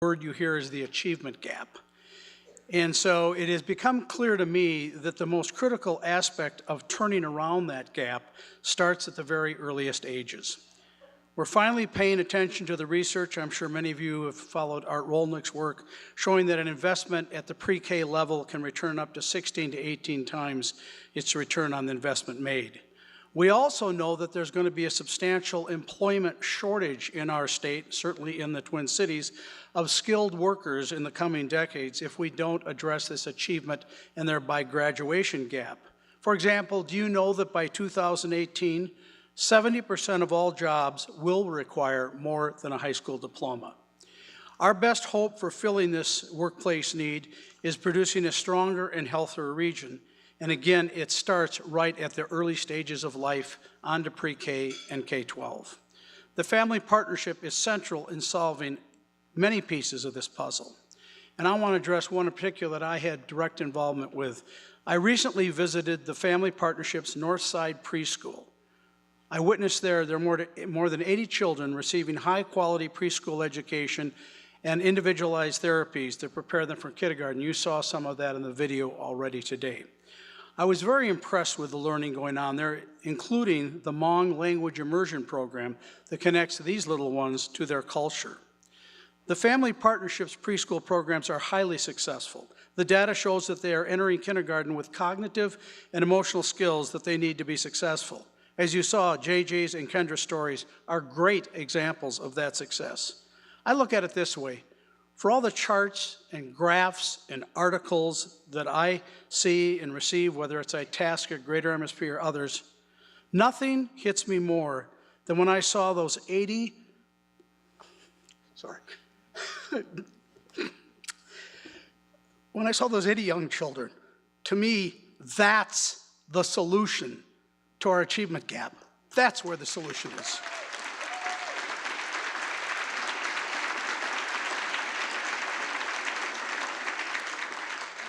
word you hear is the achievement gap. And so it has become clear to me that the most critical aspect of turning around that gap starts at the very earliest ages. We're finally paying attention to the research. I'm sure many of you have followed Art Rolnick's work, showing that an investment at the pre-K level can return up to 16 to 18 times its return on the investment made. We also know that there's going to be a substantial employment shortage in our state, certainly in the Twin Cities, of skilled workers in the coming decades if we don't address this achievement and thereby graduation gap. For example, do you know that by 2018, 70% of all jobs will require more than a high school diploma? Our best hope for filling this workplace need is producing a stronger and healthier region. And again, it starts right at the early stages of life on to pre-K and K-12. The family partnership is central in solving many pieces of this puzzle. And I want to address one in particular that I had direct involvement with. I recently visited the Family Partnership's Northside Preschool. I witnessed there are more than 80 children receiving high-quality preschool education and individualized therapies to prepare them for kindergarten. You saw some of that in the video already today. I was very impressed with the learning going on there, including the Hmong language immersion program that connects these little ones to their culture. The Family Partnerships preschool programs are highly successful. The data shows that they are entering kindergarten with cognitive and emotional skills that they need to be successful. As you saw, JJ's and Kendra's stories are great examples of that success. I look at it this way. For all the charts and graphs and articles that I see and receive, whether it's Itasca, Greater MSP, or others, nothing hits me more than when I saw those 80 young children. To me, that's the solution to our achievement gap. That's where the solution is.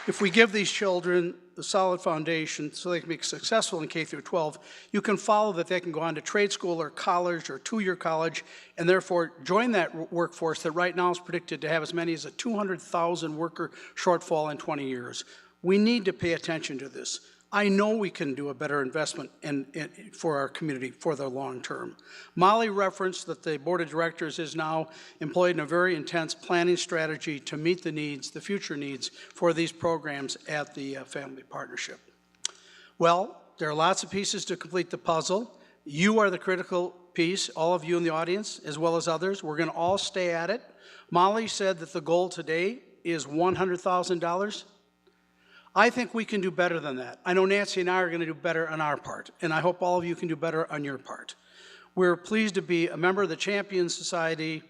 If we give these children a solid foundation so they can be successful in K through 12, you can follow that they can go on to trade school or college or two-year college and therefore join that workforce that right now is predicted to have as many as a 200,000 worker shortfall in 20 years. We need to pay attention to this. I know we can do a better investment for our community for the long term. Molly referenced that the board of directors is now employed in a very intense planning strategy to meet the needs, the future needs for these programs at the Family Partnership. Well, there are lots of pieces to complete the puzzle. You are the critical piece, all of you in the audience, as well as others. We're going to all stay at it. Molly said that the goal today is $100,000. I think we can do better than that. I know Nancy and I are going to do better on our part, and I hope all of you can do better on your part. We're pleased to be a member of the Champion Society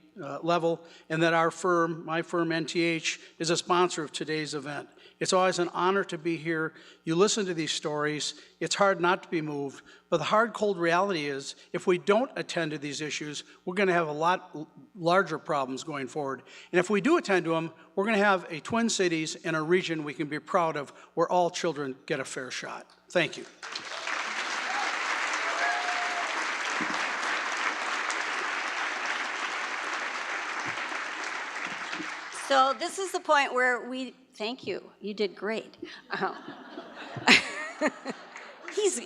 level, and that our firm, my firm, NTH, is a sponsor of today's event. It's always an honor to be here. You listen to these stories. It's hard not to be moved, but the hard, cold reality is if we don't attend to these issues, we're going to have a lot larger problems going forward. And if we do attend to them, we're going to have a Twin Cities and a region we can be proud of where all children get a fair shot. Thank you. So this is the point where thank you, you did great.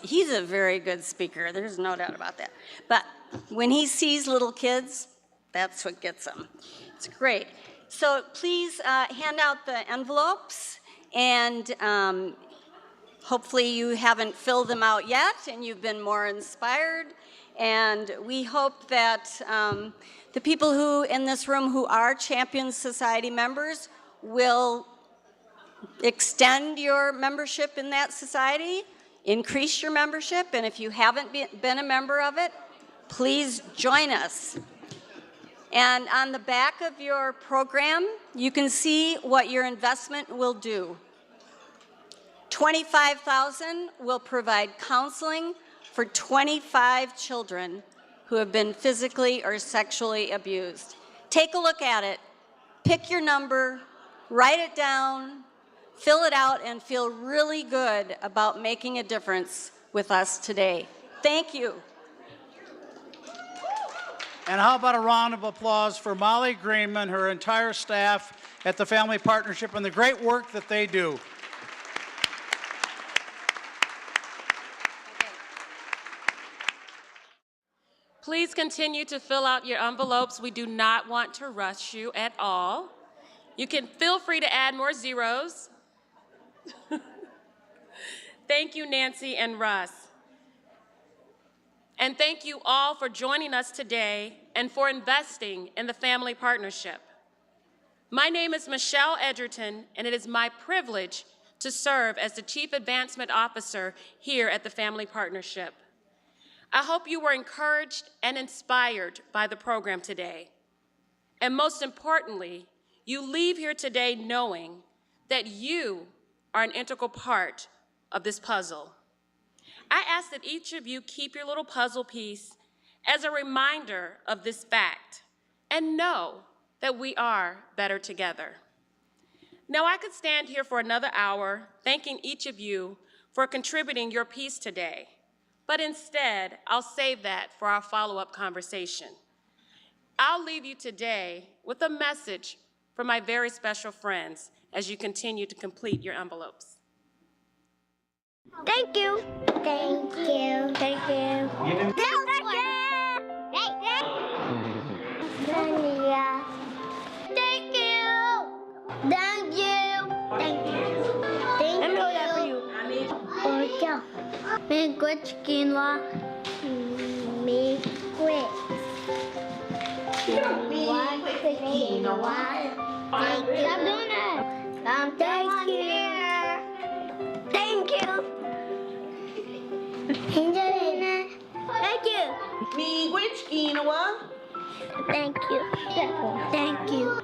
He's a very good speaker, there's no doubt about that. But when he sees little kids, that's what gets him. It's great. So please hand out the envelopes, and hopefully you haven't filled them out yet and you've been more inspired. And we hope that the people who in this room who are Champion Society members will extend your membership in that society, increase your membership, and if you haven't been a member of it, please join us. And on the back of your program, you can see what your investment will do. $25,000 will provide counseling for 25 children who have been physically or sexually abused. Take a look at it, pick your number, write it down, fill it out, and feel really good about making a difference with us today. Thank you. And how about a round of applause for Molly Greenman, her entire staff at the Family Partnership, and the great work that they do. Please continue to fill out your envelopes. We do not want to rush you at all. You can feel free to add more zeros. Thank you, Nancy and Russ. And thank you all for joining us today and for investing in the Family Partnership. My name is Michelle Edgerton, and it is my privilege to serve as the Chief Advancement Officer here at the Family Partnership. I hope you were encouraged and inspired by the program today. And most importantly, you leave here today knowing that you are an integral part of this puzzle. I ask that each of you keep your little puzzle piece as a reminder of this fact and know that we are better together. Now, I could stand here for another hour thanking each of you for contributing your piece today, but instead, I'll save that for our follow-up conversation. I'll leave you today with a message from my very special friends as you continue to complete your envelopes. Thank you. Thank you. Thank you. Thank you. Thank you. Thank you. Thank you. Thank you. Let me hold that for you. Oh, yeah. Me quit quinoa. Me quit. Quinoa. Thank you. Stop doing that. Thank you. Thank you. Thank you. Me which quinoa? Thank you. Thank you.